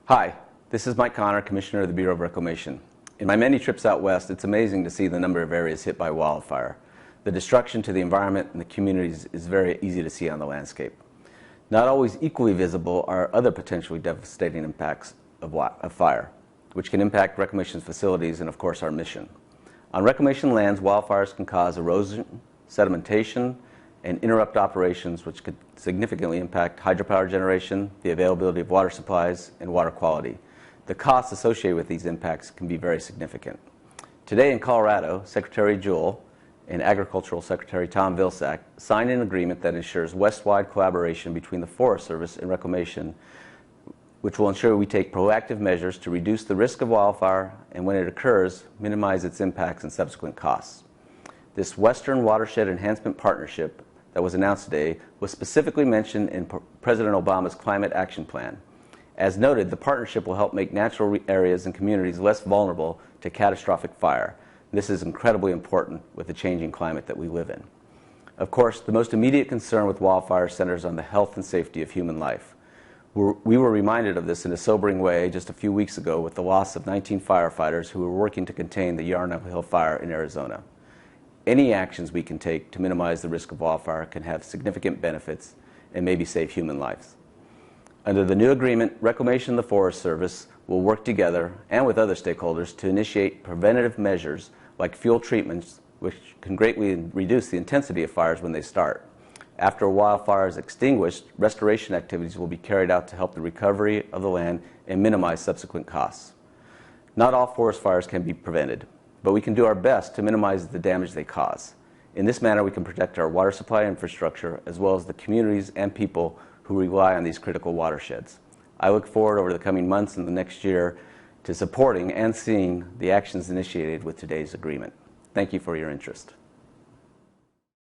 Hi, this is Mike Connor, Commissioner of the Bureau of Reclamation. In my many trips out west, it's amazing to see the number of areas hit by wildfire. The destruction to the environment and the communities is very easy to see on the landscape. Not always equally visible are other potentially devastating impacts of fire, which can impact reclamation facilities and, of course, our mission. On reclamation lands, wildfires can cause erosion, sedimentation, and interrupt operations, which could significantly impact hydropower generation, the availability of water supplies, and water quality. The costs associated with these impacts can be very significant. Today in Colorado, Secretary Jewell and Agricultural Secretary Tom Vilsack signed an agreement that ensures west-wide collaboration between the Forest Service and Reclamation, which will ensure we take proactive measures to reduce the risk of wildfire and, when it occurs, minimize its impacts and subsequent costs. This Western Watershed Enhancement Partnership that was announced today was specifically mentioned in President Obama's Climate Action Plan. As noted, the partnership will help make natural areas and communities less vulnerable to catastrophic fire. This is incredibly important with the changing climate that we live in. Of course, the most immediate concern with wildfire centers on the health and safety of human life. We were reminded of this in a sobering way just a few weeks ago with the loss of 19 firefighters who were working to contain the Yarnell Hill fire in Arizona. Any actions we can take to minimize the risk of wildfire can have significant benefits and maybe save human lives. Under the new agreement, Reclamation and the Forest Service will work together and with other stakeholders to initiate preventative measures like fuel treatments, which can greatly reduce the intensity of fires when they start. After a wildfire is extinguished, restoration activities will be carried out to help the recovery of the land and minimize subsequent costs. Not all forest fires can be prevented, but we can do our best to minimize the damage they cause. In this manner, we can protect our water supply infrastructure as well as the communities and people who rely on these critical watersheds. I look forward over the coming months and the next year to supporting and seeing the actions initiated with today's agreement. Thank you for your interest.